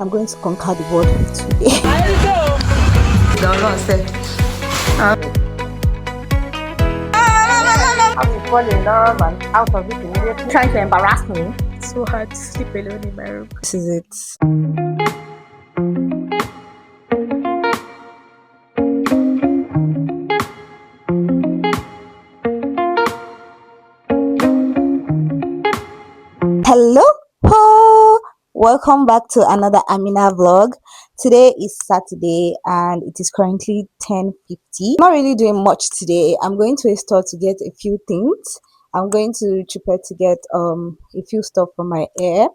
I'm going to conquer the world today. How to fall in love and out of it immediately. Trying to embarrass me. It's so hard to sleep alone in my room. This is it. Hello, ho! Welcome back to another Amina vlog. Today is Saturday and it is currently 10:50. Not really doing much today. I'm going to a store to get a few things. I'm going to chupet to get a few stuff for my hair.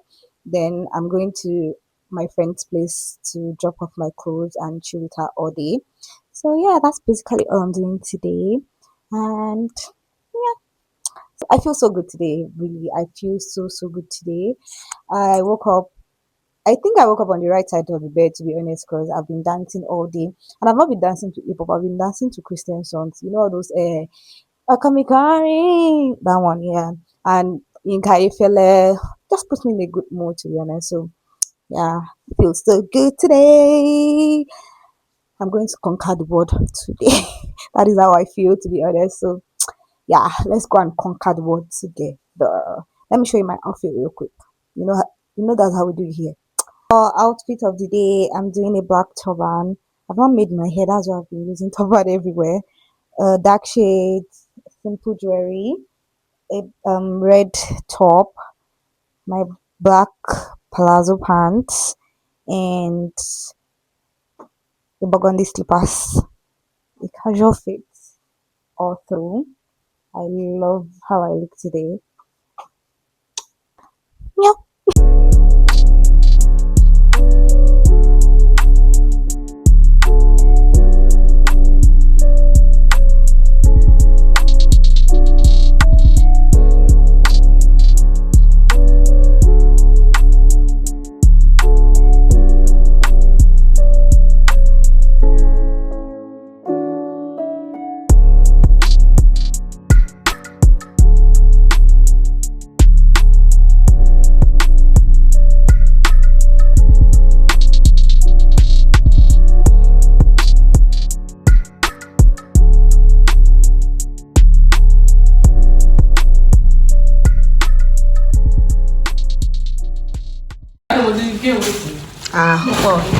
Then I'm going to my friend's place to drop off my clothes and chill with her all day. So yeah, that's basically all I'm doing today. And I feel so good today, really. I feel so good today. I woke up, I think I woke up on the right side of the bed, to be honest, because I've been dancing all day. And I've not been dancing to hip hop, I've been dancing to Christian songs. You know, all those, Akamikari, that one, yeah. And Inkai Fele just puts me in a good mood, to be honest. So, yeah, I feel so good today. I'm going to conquer the world today. That is how I feel, to be honest. So, yeah, let's go and conquer the world together. Let me show you my outfit real quick. You know that's how we do it here. Outfit of the day, I'm doing a black turban. I've not made my hair, that's why I've been using turban everywhere. Dark shades, simple jewelry, a red top, my black palazzo pants, and the burgundy slippers. A casual fit all through. I love how I look today. Yeah.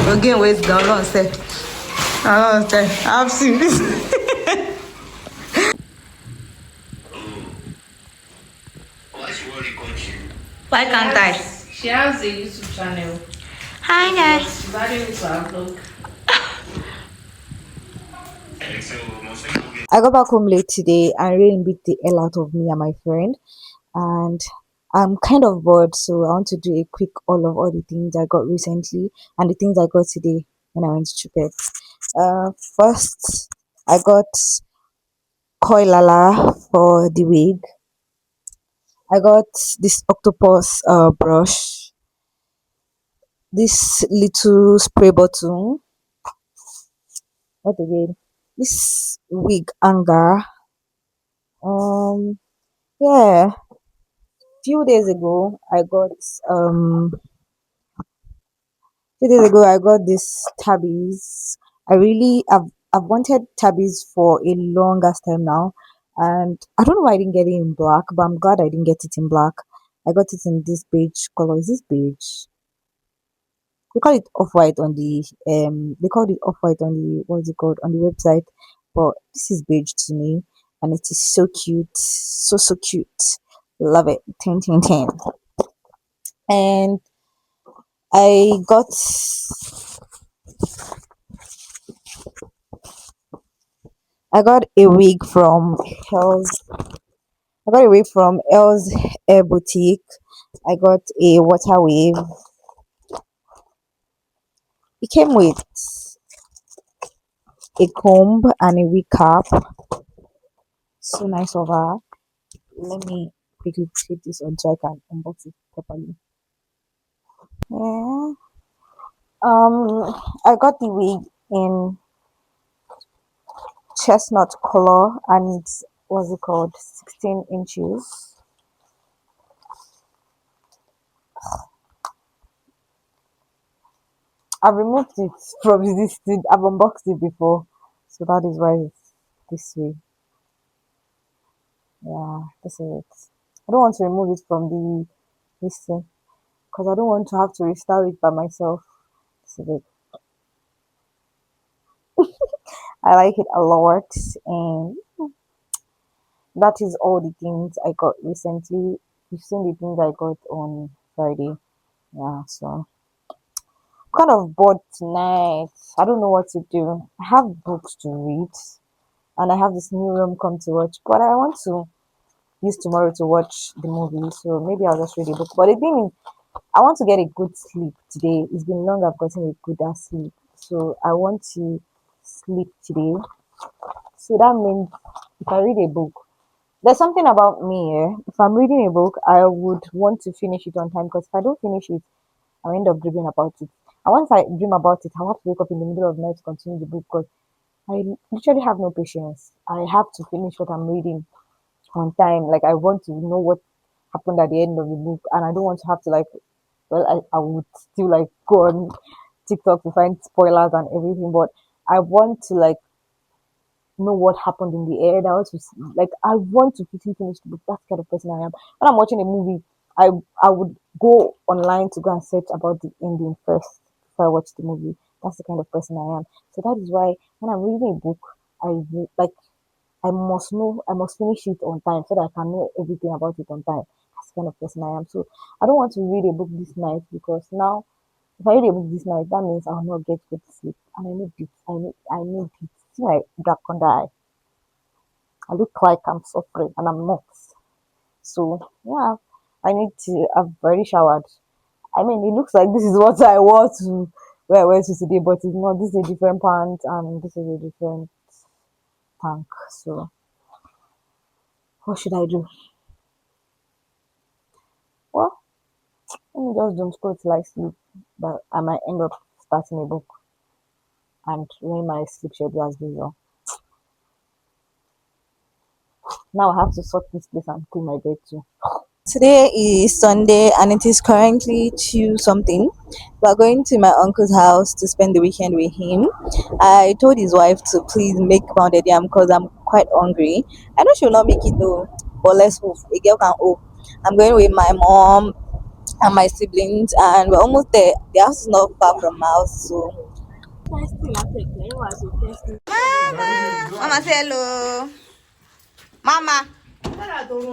Again, wait down, long say. I've seen this. Why can't I? She has a YouTube channel. Hi guys. She's adding it to her vlog. I got back home late today and rain beat the hell out of me and my friend, and I'm kind of bored, so I want to do a quick all the things I got recently and the things I got today when I went to Chupet. First, I got Koilala for the wig. I got this octopus brush, this little spray bottle. What again? This wig hanger. Yeah. Few days ago, I got this tabbies. I've wanted tabbies for a longest time now, and I don't know why I didn't get it in black, but I'm glad I didn't get it in black. I got it in this beige color. Is this beige? They call it off white on the they called it off white on the, what's it called, on the website, but this is beige to me, and it is so cute, so cute. Love it. 10 10 10. And I got I got a wig from Hell's I got a wig from Elle's Hair Boutique. I got a water wave. It came with a comb and a wig cap. So nice of her. Let me quickly take this on so I can unbox it properly. Yeah. I got the wig in chestnut color and what's it called? 16 inches. I've removed it from this thing. I've unboxed it before, so that is why it's this way. Yeah, this is it. I don't want to remove it from the this thing because I don't want to have to restyle it by myself. This is it. I like it a lot, and that is all the things I got recently. You've seen the things I got on Friday. Yeah, so kind of bored tonight. I don't know what to do. I have books to read, and I have this new room come to watch, but I want to use tomorrow to watch the movie, so maybe I'll just read a book. But the thing is, I want to get a good sleep today. It's been long I've gotten a good ass sleep, so I want to sleep today. So that means if I read a book, there's something about me. If I'm reading a book, I would want to finish it on time because if I don't finish it, I'll end up dreaming about it. And once I dream about it, I'll have to wake up in the middle of the night to continue the book because I literally have no patience. I have to finish what I'm reading on time. Like I want to know what happened at the end of the book, and I don't want to have to like. Well, I would still like go on TikTok to find spoilers and everything, but I want to like know what happened in the end. I want to like I want to quickly finish the book. That's the kind of person I am. When I'm watching a movie, I would go online to go and search about the ending first before I watch the movie. That's the kind of person I am. So that is why when I'm reading a book, like I must know, I must finish it on time so that I can know everything about it on time. That's the kind of person I am. So I don't want to read a book this night because now, if I read a book this night, that means I will not get good sleep. And I need it. I need it. See my dark under eye. I look like I'm suffering and I'm not. So yeah, I need to. I've already showered. I mean, it looks like this is what I wore to where I went to today, but it's not. This is a different pant and this is a different tank. So what should I do? Well, let me just don't go till I sleep, but I might end up starting a book and ruin my sleep schedule as usual. Now I have to sort this place and clean my bed too. Today is Sunday and it is currently 2 something. We're going to my uncle's house to spend the weekend with him. I told his wife to please make pounded yam because I'm quite hungry. I know she'll not make it though, but let's move. A girl can hope. I'm going with my mom and my siblings, and we're almost there. The house is not far from my house, so. Mama, say hello. Mama. Mama, mama, mama,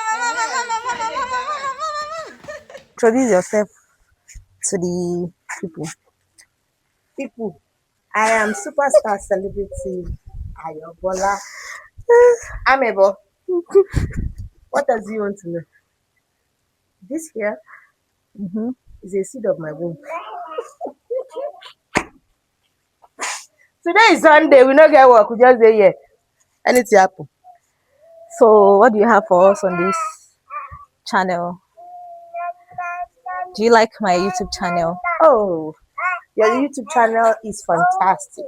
mama, mama, mama, mama, mama. Introduce yourself to the people. People, I am superstar celebrity Ayobola Amebo. What does he want to know? This here Mm-hmm. is a seed of my womb. Today is Sunday, we no get work, we just dey here. Anything happen. So, what do you have for us on this channel? Do you like my YouTube channel? Oh, your YouTube channel is fantastic.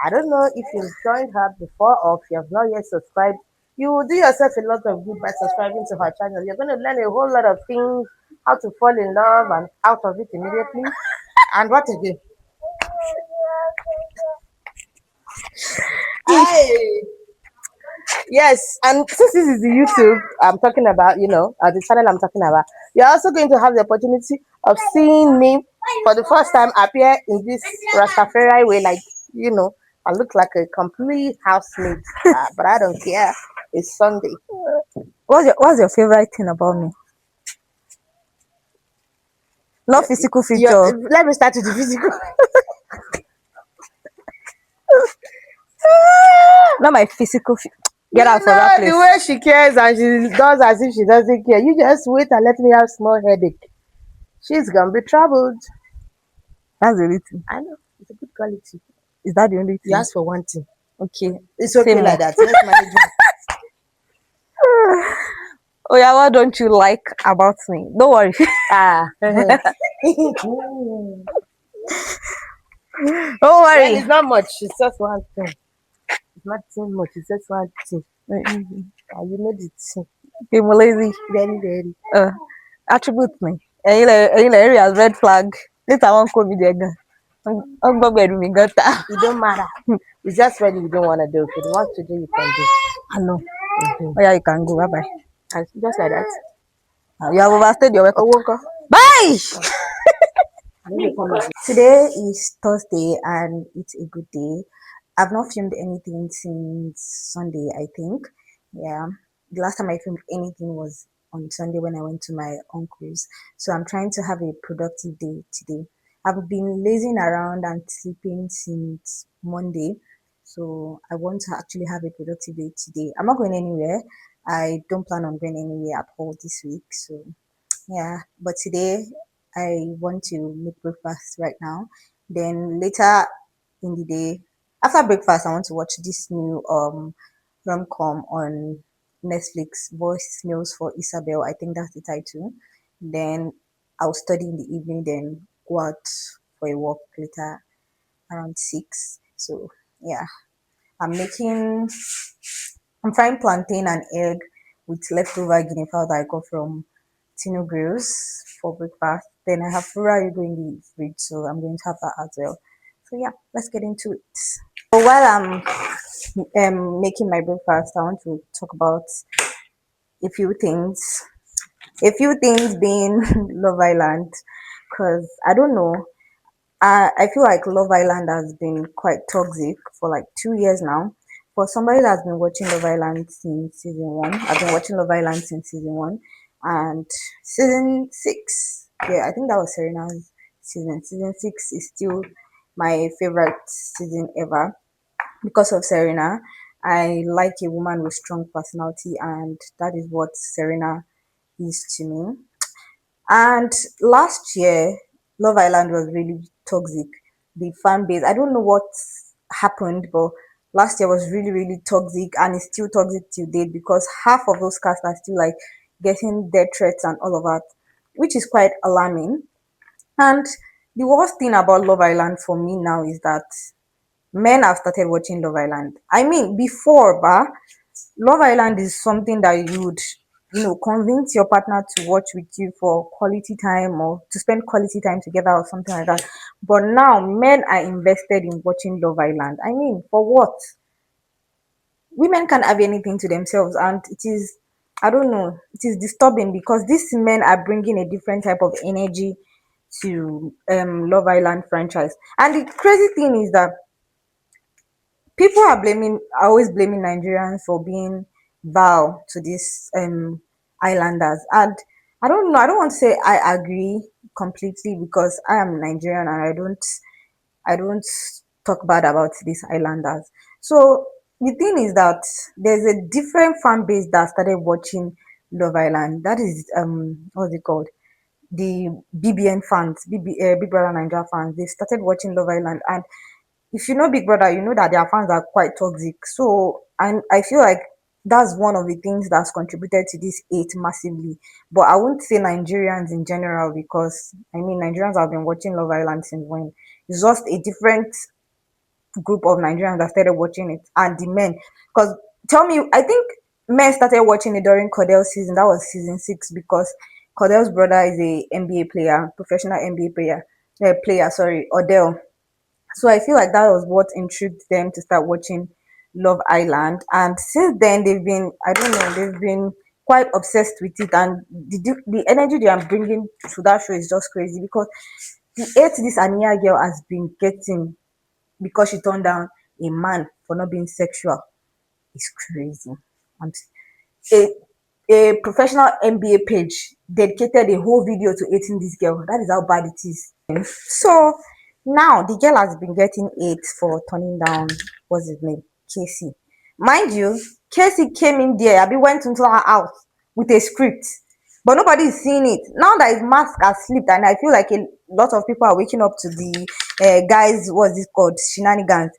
I don't know if you've joined her before or if you have not yet subscribed. You will do yourself a lot of good by subscribing to her channel. You're going to learn a whole lot of things, how to fall in love and out of it immediately. And what again? I Yes, and since this is the YouTube I'm talking about, the channel I'm talking about, you're also going to have the opportunity of seeing me for the first time appear in this Rastafari way, like, I look like a complete housemaid, but I don't care. It's Sunday. What's your favorite thing about me? Not physical feature. Let me start with the physical. Not my physical. Get out from that place. The way she cares and she does as if she doesn't care. You just wait and let me have small headache. She's gonna be troubled. That's the only thing. I know. It's a good quality. Is that the only thing? You asked for one thing. Okay. It's okay Same like here. that. Let's manage it. Oh yeah, what don't you like about me? Don't worry. Well, Don't worry. it's not much. It's just one thing. It's not too much. It's just one thing. You made it Okay, I'm lazy. very, very. Attribute me. Any areas red flag. Later, I won't call me there again. I'm going to be got that. It don't matter. It's just when you don't want to do. If you want to do, you can do. I know. Mm-hmm. Oh, yeah, you can go. Bye bye. And just like that. You have overstayed your welcome. Oh, okay. Bye! Maybe come again. Today is Thursday and it's a good day. I've not filmed anything since Sunday, I think. Yeah. The last time I filmed anything was on Sunday when I went to my uncle's. So I'm trying to have a productive day today. I've been lazing around and sleeping since Monday. So I want to actually have a productive day today. I'm not going anywhere. I don't plan on going anywhere at all this week. So yeah, but today I want to make breakfast right now. Then later in the day, after breakfast, I want to watch this new rom-com on Netflix, Voicemails for Isabel. I think that's the title. Then I'll study in the evening, then go out for a walk later around 6. So yeah, I'm making I'm frying plantain and egg with leftover guinea fowl that I got from Tino Grills for breakfast. Then I have furago in the fridge, so I'm going to have that as well. So yeah, let's get into it. So while I'm making my breakfast, I want to talk about a few things. A few things being Love Island, because I don't know. I feel like Love Island has been quite toxic for like 2 years now. For somebody that's been watching Love Island since season one, I've been watching Love Island since season one, and season six. Yeah, I think that was Serena's season. Season six is still my favorite season ever because of Serena. I like a woman with strong personality, and that is what Serena is to me. And last year, Love Island was really toxic. The fan base, I don't know what happened, but last year was really, really toxic and it's still toxic till date because half of those cast are still like getting death threats and all of that, which is quite alarming. And the worst thing about Love Island for me now is that men have started watching Love Island. I mean, before, but Love Island is something that you would, convince your partner to watch with you for quality time or to spend quality time together or something like that. But now men are invested in watching Love Island. I mean, for what? Women can't have anything to themselves, and it is, I don't know, it is disturbing because these men are bringing a different type of energy to Love Island franchise. And the crazy thing is that people are always blaming Nigerians for being vile to these islanders. And I don't know, I don't want to say I agree completely because I am Nigerian and I don't talk bad about these islanders. So the thing is that there's a different fan base that started watching Love Island. That is what's it called? The BBN fans, Big Brother Nigeria fans. They started watching Love Island, and if you know Big Brother, you know that their fans are quite toxic. So, and I feel like that's one of the things that's contributed to this hate massively. But I won't say Nigerians in general because I mean Nigerians have been watching Love Island since when. It's just a different group of Nigerians that started watching it, and the men. Because tell me, I think men started watching it during Cordel's season. That was season 6 because Cordel's brother is a NBA player, professional NBA player. Sorry, Odell. So I feel like that was what intrigued them to start watching Love Island. And since then, I don't know, they've been quite obsessed with it. And the energy they are bringing to that show is just crazy because the hate this Ania girl has been getting because she turned down a man for not being sexual is crazy. And a, a professional NBA page dedicated a whole video to hating this girl. That is how bad it is. So now the girl has been getting hate for turning down what's his name, Casey. Mind you, Casey came in there. Abi went into her house with a script, but nobody is seeing it now that his mask has slipped, and I feel like a lot of people are waking up to the guys. What's this called? Shenanigans.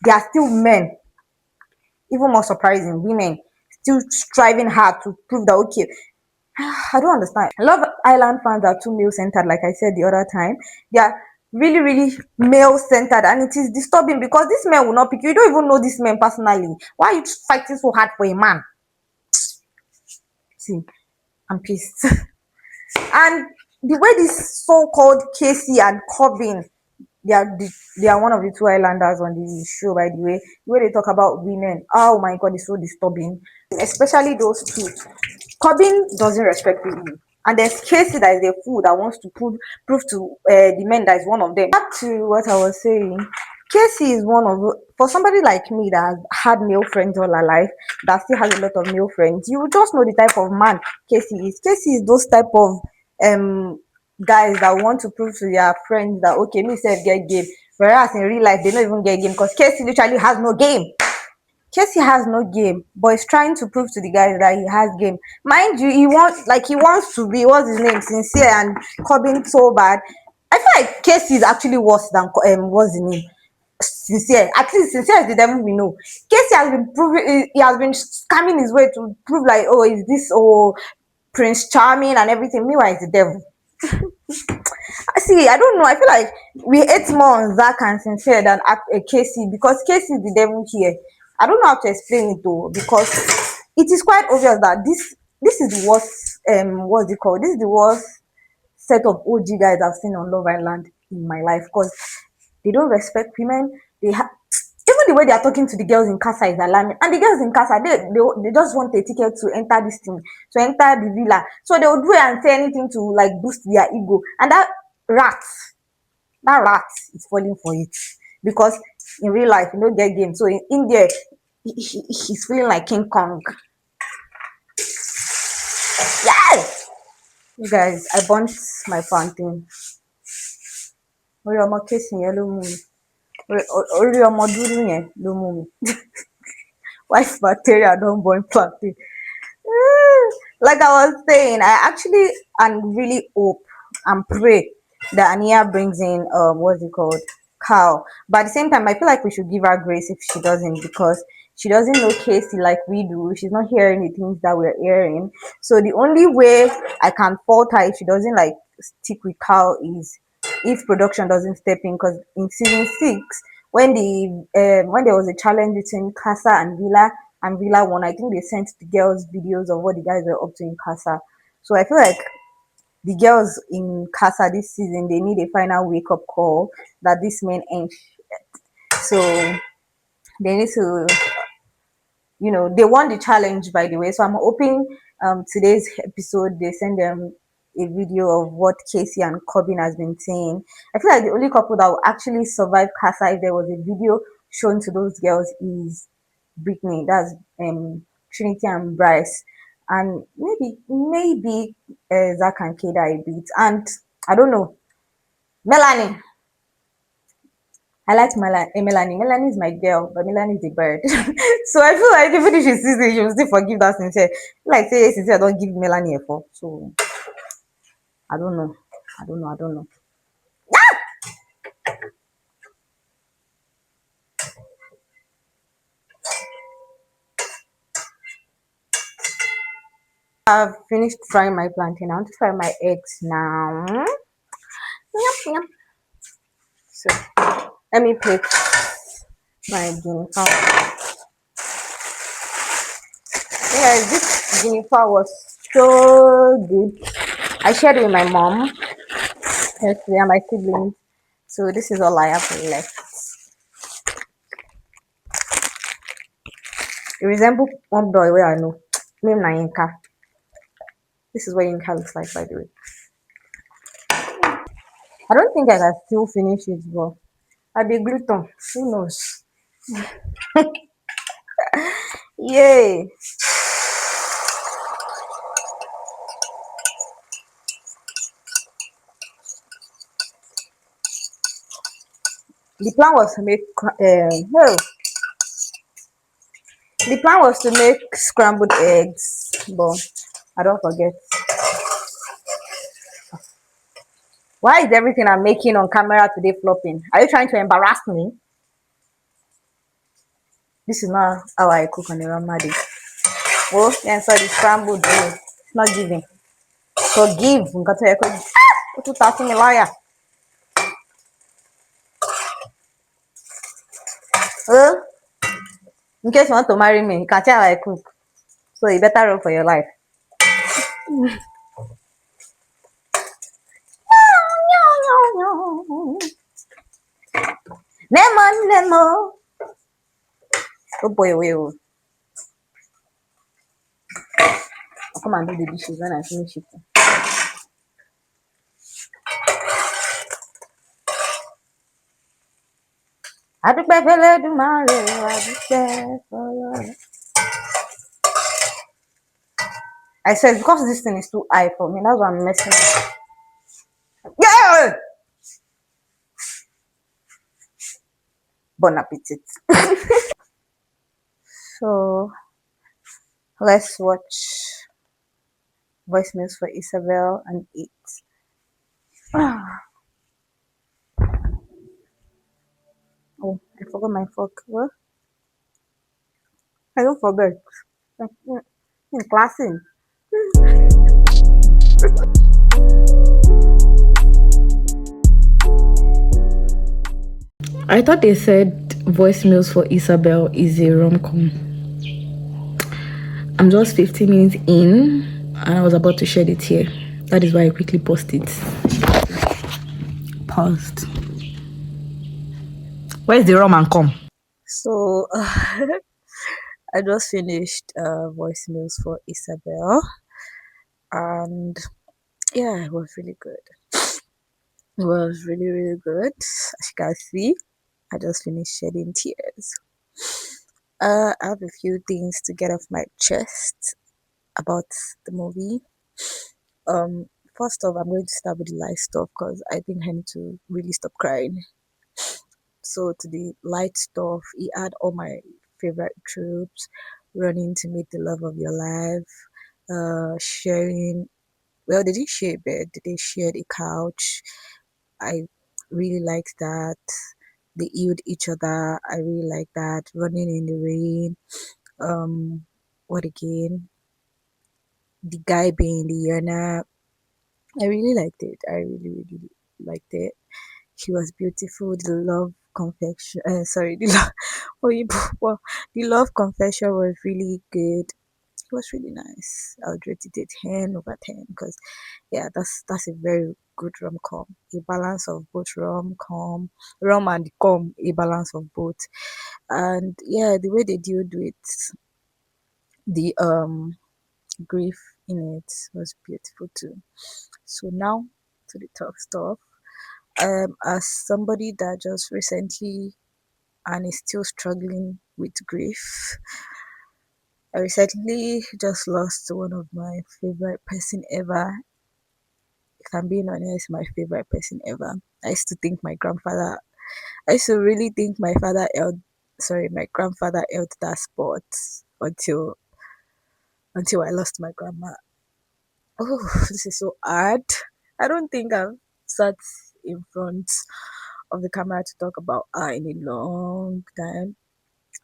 They are still men. Even more surprising, women still striving hard to prove that okay, I don't understand. Love Island fans are too male centered, like I said the other time. They are really, really male centered, and it is disturbing because these men will not pick you. You don't even know these men personally. Why are you fighting so hard for a man? See, I'm pissed. And the way this so-called Casey and Corbin, they are they are one of the two islanders on the show, by the way. The way they talk about women, oh my god, it's so disturbing. Especially those two. Corbin doesn't respect people. And there's Casey that is a fool that wants to prove to the men that is one of them. Back to what I was saying. Casey is one of for somebody like me that has had male friends all her life, that still has a lot of male friends. You just know the type of man Casey is. Casey is those type of um guys that want to prove to their friends that okay, me self get game. Whereas in real life, they don't even get game because Casey literally has no game. Casey has no game, but he's trying to prove to the guys that he has game. Mind you, he wants to be what's his name, sincere and Corbin so bad. I feel like Casey is actually worse than what's the name, sincere. At least sincere is the devil we know. Casey has been proving he has been scamming his way to prove like oh is this oh Prince Charming and everything. Meanwhile, it's the devil. See, I don't know. I feel like we hate more on Zach and Sincere than Casey because Casey is the devil here. I don't know how to explain it though because it is quite obvious that this is the worst what's it called? This is the worst set of OG guys I've seen on Love Island in my life because they don't respect women. Even the way they are talking to the girls in Casa is alarming. And the girls in Casa, they just want a ticket to enter this thing, to enter the villa. So they will do it and say anything to like boost their ego. And rat, that rat is falling for it. Because in real life, you don't get game. So in there, he's feeling like King Kong. Yes! You guys, I burnt my fountain. Orí ọmọ kéésì yẹn ló mú mi. Orí ọmọ dúdú yẹn ló mú mi. Wife bacteria don't burn plantain. Like I was saying, I actually and really hope and pray that Ania brings in what's it called? Cow. But at the same time, I feel like we should give her grace if she doesn't because she doesn't know Casey like we do. She's not hearing the things that we're hearing. So the only way I can fault her if she doesn't like stick with Cow is if production doesn't step in because in season 6 when there was a challenge between Casa and Villa won, I think they sent the girls videos of what the guys were up to in Casa. So I feel like the girls in Casa this season they need a final wake up call that this man ain't shit. So they need to they won the challenge by the way. So I'm hoping today's episode they send them a video of what Casey and Corbin has been saying. I feel like the only couple that will actually survive Casa if there was a video shown to those girls is Brittany. That's Trinity and Bryce. And maybe Zach and Keda a bit. And I don't know. Melanie. I like Melanie. Melanie is my girl, but Melanie is a bird. So I feel like even if she sees it, she will still forgive that sincere. Like say sincere, don't give Melanie a fault. So I don't know. I don't know. I've finished frying my plantain. I want to fry my eggs now. Yep, yep. So let me put my guinea fowl. Yeah, this guinea fowl was so good. I shared it with my mom yesterday and my siblings. So this is all I have left. It resembles one boy where I know. Name na Yinka. This is what Yinka looks like, by the way. I don't think I can still finish it, but I'll be gluten. Who knows? Yay! The plan was to make no. The plan was to make scrambled eggs, but I don't forget. Why is everything I'm making on camera today flopping? Are you trying to embarrass me? This is not how I cook on a normal day. Oh, yeah, sorry, scrambled. It's not giving. Forgive. Nǹkan tó yẹ kó ó tún ta sí mi láyà. Oh, in case you want to marry me, you can tell I cook. So you better run for your life. Nemo. Oh boy, wait, oh. I'll come and do the dishes when I finish it. Adúpẹ́ f'Ẹlẹ́dùmarè, adúpẹ́ f'Ọlọ́run. I said because this thing is too high for me, that's why I'm messing up. Yeah! Bon appetit. So let's watch voicemails for Isabel and eat. Oh, I forgot my fork. What? I don't forget. In classing. I thought they said voicemails for Isabel is a rom com. I'm just 15 minutes in and I was about to share it here. That is why I quickly paused it. Paused. Where's the rom and com? So I just finished voicemails for Isabel, and yeah, it was really good. It was really, really good. As you can see, I just finished shedding tears. I have a few things to get off my chest about the movie. First off, I'm going to start with the light stuff because I think I need to really stop crying. So to the light stuff, he had all my favorite troops running to meet the love of your life, sharing. Well, they didn't share a bed; they shared a couch. I really liked that. They healed each other. I really like that. Running in the rain. What again? The guy being the Yana. I really liked it. I really, really liked it. She was beautiful. The love confession. Sorry, the love. Oh, well, the love confession was really good. It was really nice. I would rate it a 10/10 because yeah, that's a very good rom com. A balance of both rom and com. A balance of both, and yeah, the way they dealt with the grief in it was beautiful too. So now to the tough stuff. As somebody that just recently and is still struggling with grief, I recently just lost one of my favorite person ever. If I'm being honest, my favorite person ever. I used to think my grandfather. I used to really think my father held. Sorry, my grandfather held that spot until I lost my grandma. Oh, this is so hard. I don't think I've sat in front of the camera to talk about her in a long time.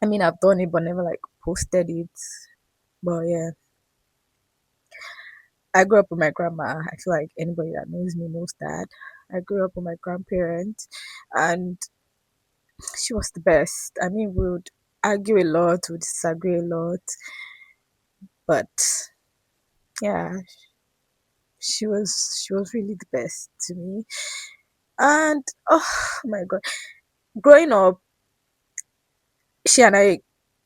I mean, I've done it, but never like posted it. But yeah, I grew up with my grandma. I feel like anybody that knows me knows that. I grew up with my grandparents, and she was the best. I mean, we would argue a lot, we would disagree a lot, but yeah, she was really the best to me. And oh my god, growing up, she and I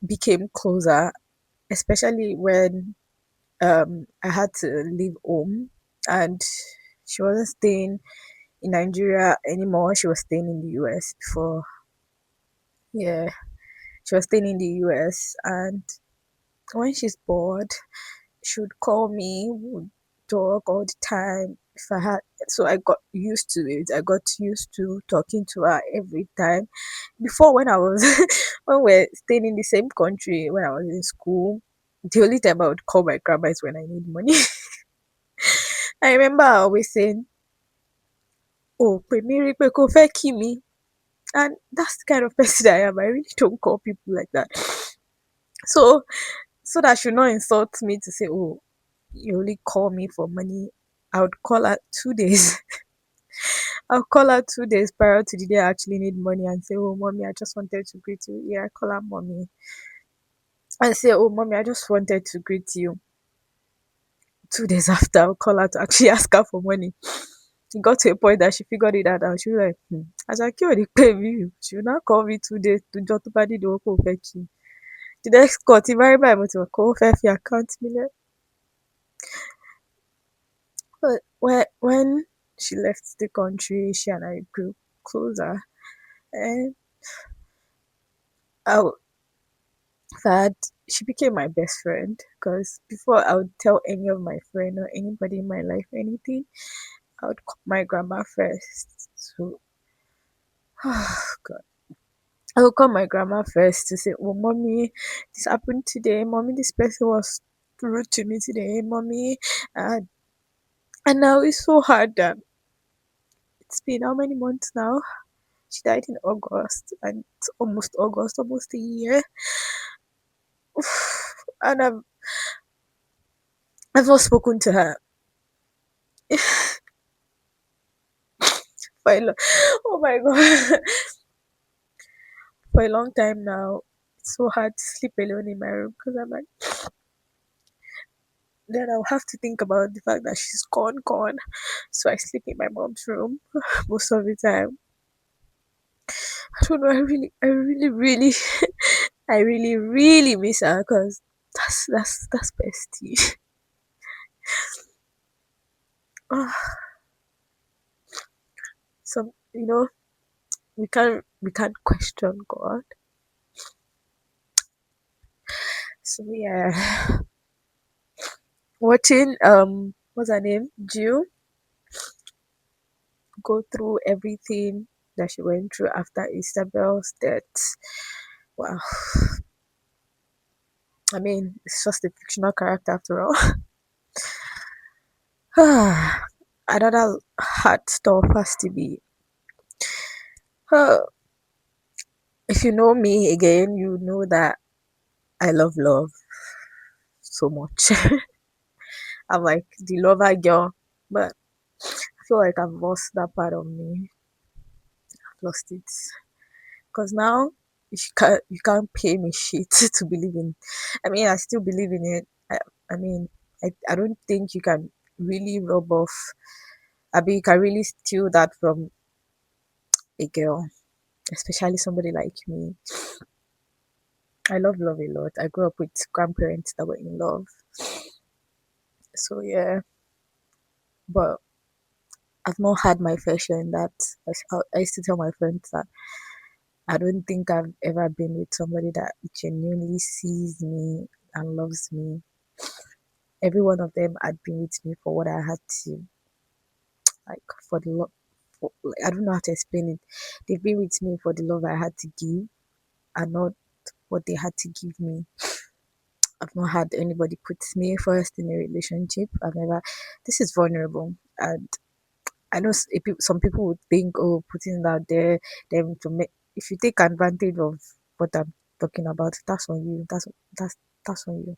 became closer, especially when I had to leave home and she wasn't staying in Nigeria anymore. She was staying in the US before. Yeah, she was staying in the US, and when she's bored, she would call me, we would talk all the time. If I had, so I got used to it. I got used to talking to her every time. Before, when I was when we're staying in the same country, when I was in school, the only time I would call my grandma is when I need money. I remember her always saying, "Oh, pè mí rí pé kò fẹ́ kí mi," and that's the kind of person I am. I really don't call people like that. So that she not insult me to say, "Oh, you only call me for money." I would call her 2 days. I'll call her 2 days prior to the day I actually need money and say, "Oh, mommy, I just wanted to greet you." Yeah, I call her mommy. And say, "Oh, mommy, I just wanted to greet you." 2 days after, I'll call her to actually ask her for money. it got to a point that she figured it out and she was like, as I killed the pay me, she will now call me 2 days to jot to body the whole fetch. The next cut, if I buy motor, call your account million. But when she left the country, she and I grew closer. And I that she became my best friend because before I would tell any of my friend or anybody in my life anything, I would call my grandma first. So, God. I would call my grandma first to say, "Oh, mommy, this happened today. Mommy, this person was rude to me today. Mommy," and and now it's so hard that it's been how many months now? She died in August, and it's almost August, almost a year. And I've not spoken to her for a oh my god, for a long time now. It's so hard to sleep alone in my room because I'm like, then I'll have to think about the fact that she's gone. So I sleep in my mom's room most of the time. I don't know. I really miss her because that's bestie. So we can't question God. So yeah, watching what's her name, Jill, go through everything that she went through after Isabel's death. Wow, I mean, it's just a fictional character after all. Another hard stuff has to be. Uh, if you know me again, you know that I love love so much. I'm like the lover girl, but I feel like I've lost that part of me. I've lost it because now you can't pay me shit to believe in. I mean, I still believe in it. I mean, I don't think you can really rub off. I mean, you can really steal that from a girl, especially somebody like me. I love love a lot. I grew up with grandparents that were in love. So yeah, but I've not had my fair share in that. I used to tell my friends that I don't think I've ever been with somebody that genuinely sees me and loves me. Every one of them had been with me for what I had to, like, for the love. Like, I don't know how to explain it. They've been with me for the love I had to give and not what they had to give me. I've not had anybody put me first in a relationship. I've never. This is vulnerable, and I know some people would think, oh, putting it out there, then to make if you take advantage of what I'm talking about, that's on you. That's on you.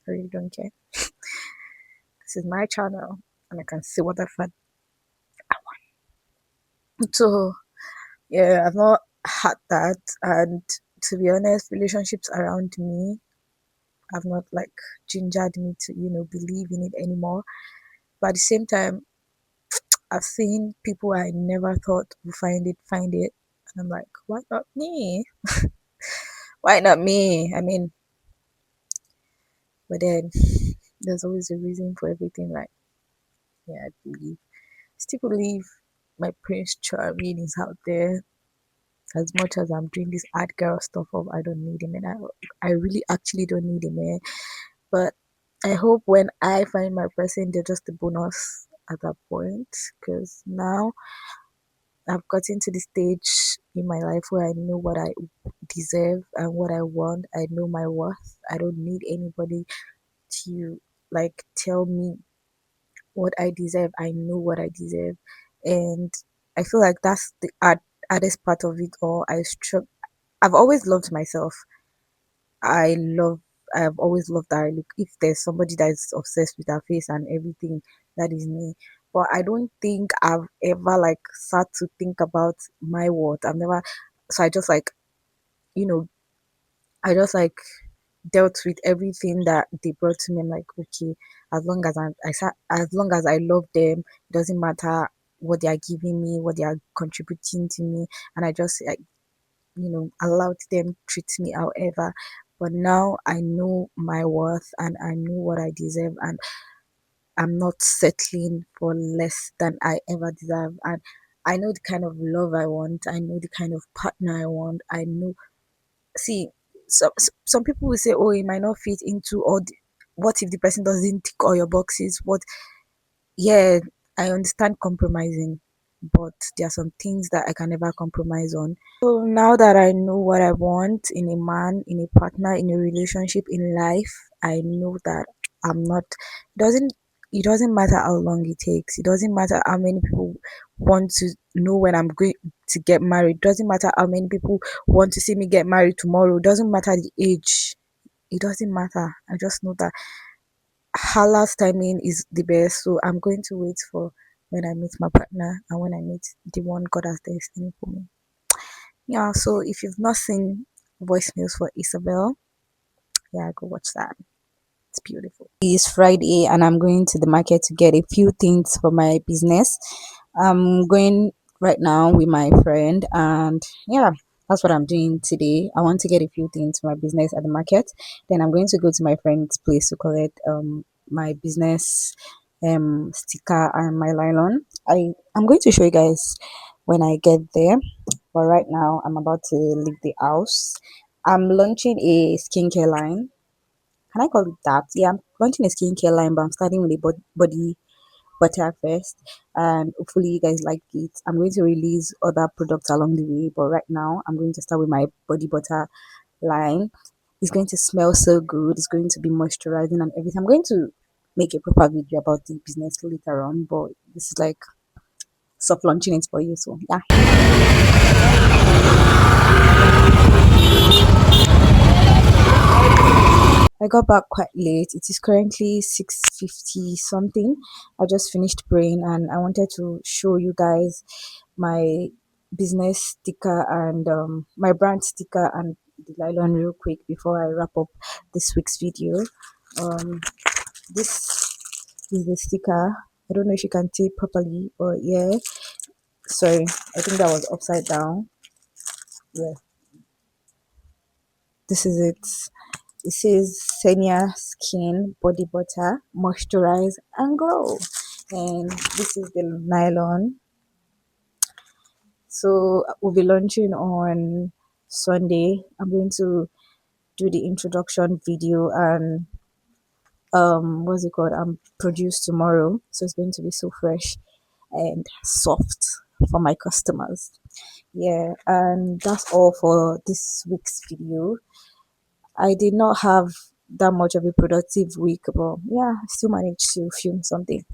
I really don't care. This is my channel, and I can say whatever. So yeah, I've not had that, and to be honest, relationships around me have not like gingered me to believe in it anymore. But at the same time, I've seen people I never thought would find it, and I'm like, why not me? Why not me? I mean, but then there's always a reason for everything, right? Yeah, I believe. Still believe my Prince Charming is out there. As much as I'm doing this art girl stuff of I don't need him, and I really actually don't need him, man. But I hope when I find my person, they're just a bonus at that point. Because now I've gotten to the stage in my life where I know what I deserve and what I want. I know my worth. I don't need anybody to like tell me what I deserve. I know what I deserve, and I feel like that's the hardest part of it all. I've always loved myself. I love. I've always loved that I look. If there's somebody that is obsessed with her face and everything, that is me. But I don't think I've ever like sat to think about my worth. I've never. So I just like you know I just like dealt with everything that they brought to me. I'm like, okay, as long as as long as I love them, it doesn't matter what they are giving me, what they are contributing to me, and I just like allowed them treat me however. But now I know my worth and I know what I deserve, and I'm not settling for less than I ever deserve. And I know the kind of love I want. I know the kind of partner I want. I know. See, some people will say, "Oh, it might not fit into all." What if the person doesn't tick all your boxes? What? Yeah, I understand compromising, but there are some things that I can never compromise on. So now that I know what I want in a man, in a partner, in a relationship, in life, I know that I'm not. Doesn't it doesn't matter how long it takes. It doesn't matter how many people want to know when I'm going to get married. It doesn't matter how many people want to see me get married tomorrow. It doesn't matter the age. It doesn't matter. I just know that Allah's timing is the best. So I'm going to wait for when I meet my partner and when I meet the one God has destined for me. Yeah, so if you've not seen voicemails for Isabel, yeah, go watch that. It's beautiful. It's Friday and I'm going to the market to get a few things for my business. I'm going right now with my friend, and yeah, that's what I'm doing today. I want to get a few things for my business at the market. Then I'm going to go to my friend's place to collect my business sticker and my nylon. I'm going to show you guys when I get there. But right now I'm about to leave the house. I'm launching a skincare line. Can I call it that? Yeah, I'm launching a skincare line, but I'm starting with a body butter first, and hopefully you guys like it. I'm going to release other products along the way, but right now I'm going to start with my body butter line. It's going to smell so good. It's going to be moisturizing and everything. I'm going to make a proper video about the business later on, but this is like soft launching it for you. So yeah. I got back quite late. It is currently 6:50 something. I just finished praying and I wanted to show you guys my business sticker and my brand sticker and the nylon real quick before I wrap up this week's video. Um, this is the sticker. I don't know if you can see it properly, but yeah. Sorry, I think that was upside down. Yeah, this is it. It says Senior Skin Body Butter, Moisturize and Glow. And this is the nylon. So we'll be launching on Sunday. I'm going to do the introduction video and what's it called? Produce tomorrow. So it's going to be so fresh and soft for my customers. Yeah, and that's all for this week's video. I did not have that much of a productive week, but yeah, I still managed to film something.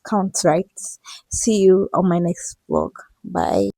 Counts, right? See you on my next vlog. Bye.